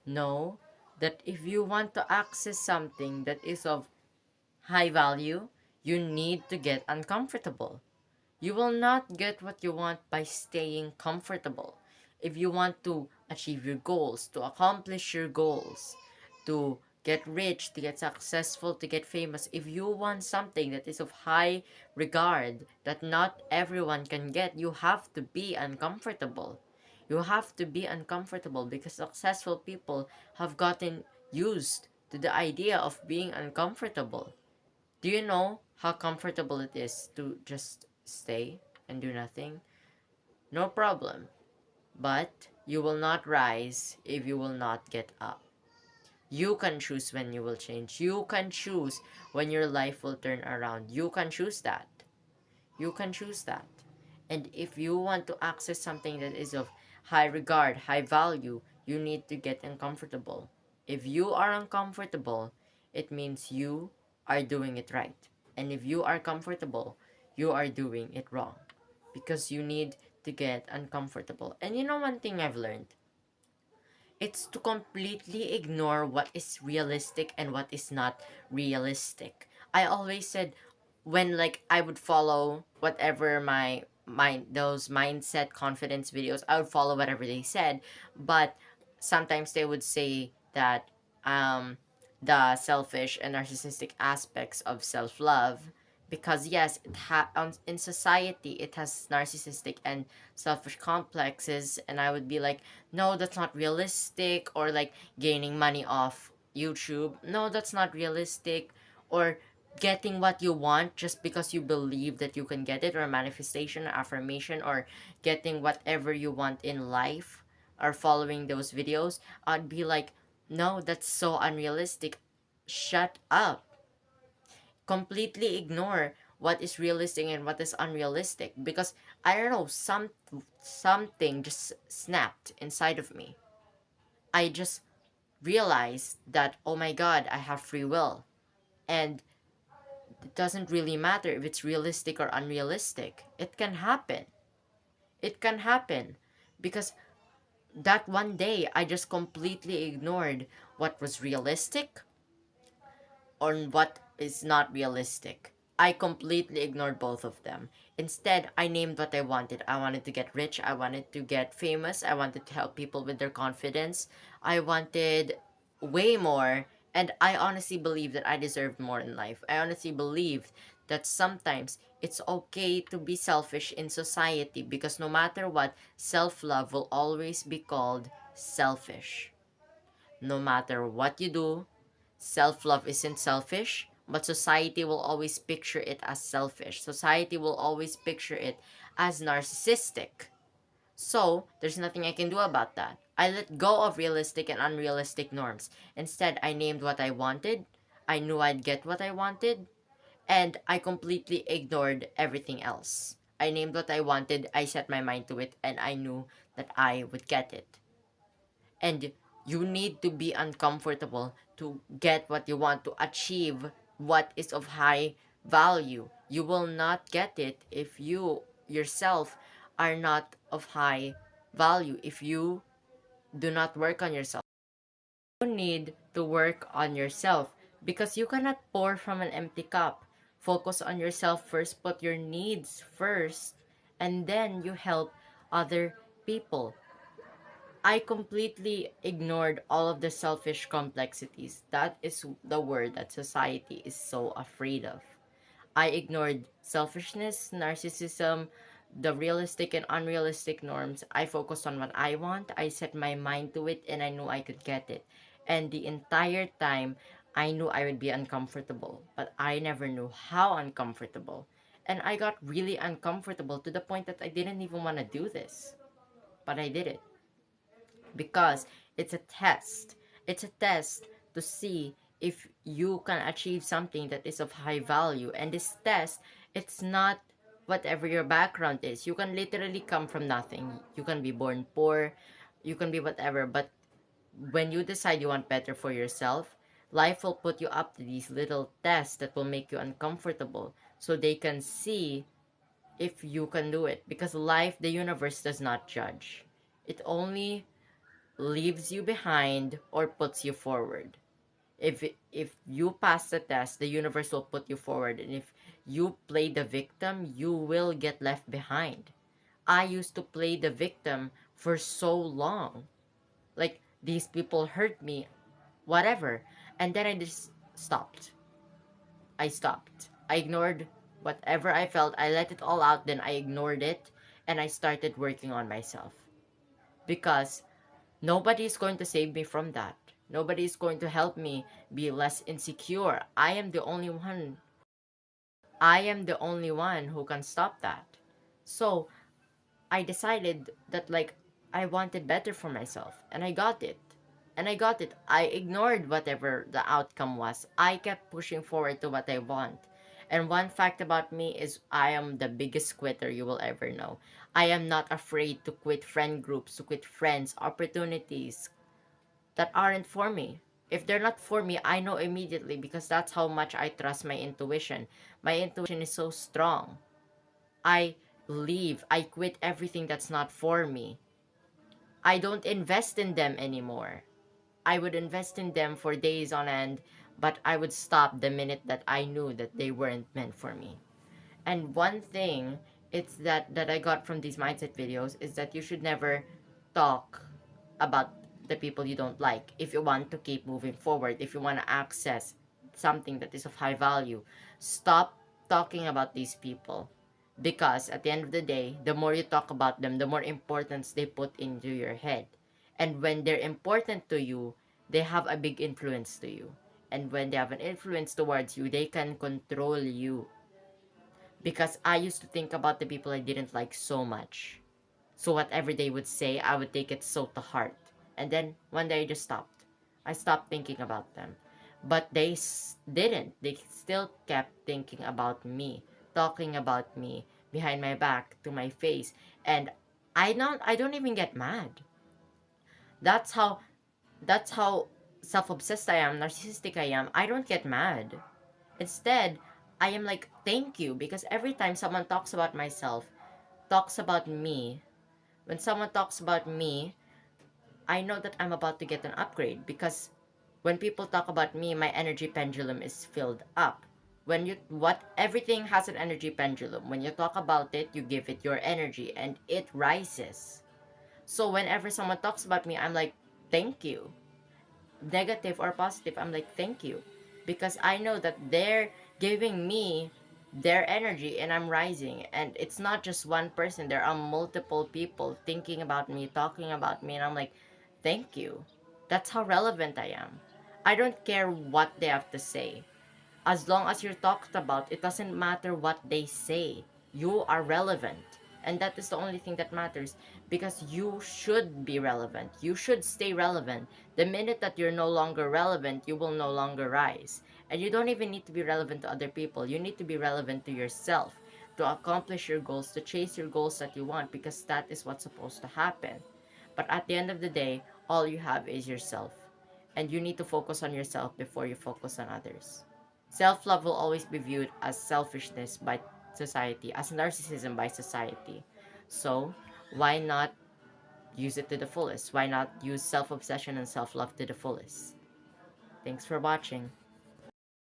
Know that if you want to access something that is of high value, you need to get uncomfortable. You will not get what you want by staying comfortable. If you want to achieve your goals, to accomplish your goals, to get rich, to get successful, to get famous, if you want something that is of high regard that not everyone can get, you have to be uncomfortable. You have to be uncomfortable because successful people have gotten used to the idea of being uncomfortable. Do you know how comfortable it is to just stay and do nothing? No problem. But you will not rise if you will not get up. You can choose when you will change. You can choose when your life will turn around. You can choose that. You can choose that. And if you want to access something that is of high regard, high value, you need to get uncomfortable. If you are uncomfortable, it means you are doing it right. And if you are comfortable, you are doing it wrong. Because you need to get uncomfortable. And you know one thing I've learned? It's to completely ignore what is realistic and what is not realistic. I always said when like I would follow whatever my those mindset confidence videos, I would follow whatever they said, but sometimes they would say that um the selfish and narcissistic aspects of self-love, because yes, in society it has narcissistic and selfish complexes, and I would be like, no, that's not realistic. Or like gaining money off YouTube, no, that's not realistic. Or getting what you want just because you believe that you can get it, or manifestation, affirmation, or getting whatever you want in life, or following those videos, I'd be like, no, that's so unrealistic. Shut up. Completely ignore what is realistic and what is unrealistic, because I don't know, something just snapped inside of me. I just realized that, oh my god, I have free will, and it doesn't really matter if it's realistic or unrealistic. It can happen. It can happen because that one day I just completely ignored what was realistic or what is not realistic. I completely ignored both of them. Instead, I named what I wanted. I wanted to get rich. I wanted to get famous. I wanted to help people with their confidence. I wanted way more. And I honestly believe that I deserved more in life. I honestly believed that sometimes it's okay to be selfish in society, because no matter what, self love will always be called selfish. No matter what you do, self love isn't selfish, but society will always picture it as selfish. Society will always picture it as narcissistic. So, there's nothing I can do about that. I let go of realistic and unrealistic norms. Instead, I named what I wanted. I knew I'd get what I wanted. And I completely ignored everything else. I named what I wanted, I set my mind to it, and I knew that I would get it. And you need to be uncomfortable to get what you want, to achieve what is of high value. You will not get it if you yourself are not of high value, if you do not work on yourself. You need to work on yourself, because you cannot pour from an empty cup. Focus on yourself first, put your needs first, and then you help other people. I completely ignored all of the selfish complexities. That is the word that society is so afraid of. I ignored selfishness, narcissism, the realistic and unrealistic norms. I focused on what I want. I set my mind to it, and I knew I could get it. And the entire time, I knew I would be uncomfortable, but I never knew how uncomfortable. And I got really uncomfortable to the point that I didn't even want to do this. But I did it because it's a test. It's a test to see if you can achieve something that is of high value. And this test, it's not whatever your background is. You can literally come from nothing. You can be born poor, you can be whatever, but when you decide you want better for yourself, life will put you up to these little tests that will make you uncomfortable so they can see if you can do it. Because life, the universe does not judge. It only leaves you behind or puts you forward. If you pass the test, the universe will put you forward, and if you play the victim, you will get left behind. I used to play the victim for so long. Like, these people hurt me, whatever. And then I just stopped. I stopped. I ignored whatever I felt. I let it all out, then I ignored it, and I started working on myself. Because nobody's going to save me from that. Nobody's going to help me be less insecure. I am the only one who can stop that. So, I decided that, like, I wanted better for myself, and I got it. And I got it. I ignored whatever the outcome was. I kept pushing forward to what I want. And one fact about me is I am the biggest quitter you will ever know. I am not afraid to quit friend groups, to quit friends, opportunities that aren't for me. If they're not for me, I know immediately because that's how much I trust my intuition. My intuition is so strong. I leave. I quit everything that's not for me. I don't invest in them anymore. I would invest in them for days on end, but I would stop the minute that I knew that they weren't meant for me. And one thing it's that I got from these mindset videos is that you should never talk about the people you don't like if you want to keep moving forward, if you want to access something that is of high value. Stop talking about these people, because at the end of the day, the more you talk about them, the more importance they put into your head. And when they're important to you, they have a big influence to you. And when they have an influence towards you, they can control you. Because I used to think about the people I didn't like so much. So whatever they would say, I would take it so to heart. And then one day I just stopped. I stopped thinking about them. But they didn't. They still kept thinking about me, talking about me behind my back to my face. And I don't even get mad. That's how that's how self-obsessed I am, narcissistic I am. I don't get mad. Instead, I am like, thank you, because every time someone talks about myself, talks about me, when someone talks about me, I know that I'm about to get an upgrade, because when people talk about me, my energy pendulum is filled up. When you what everything has an energy pendulum. When you talk about it, you give it your energy and it rises. So whenever someone talks about me, I'm like, thank you. Negative or positive, I'm like, thank you. Because I know that they're giving me their energy and I'm rising. And it's not just one person, there are multiple people thinking about me, talking about me, and I'm like, thank you. That's how relevant I am. I don't care what they have to say. As long as you're talked about, it doesn't matter what they say. You are relevant. And that is the only thing that matters, because you should be relevant. You should stay relevant. The minute that you're no longer relevant, you will no longer rise. And you don't even need to be relevant to other people. You need to be relevant to yourself, to accomplish your goals, to chase your goals that you want, because that is what's supposed to happen. But at the end of the day, all you have is yourself. And you need to focus on yourself before you focus on others. Self love will always be viewed as selfishness by society, as narcissism by society. So, why not use it to the fullest? Why not use self obsession and self love to the fullest? Thanks for watching.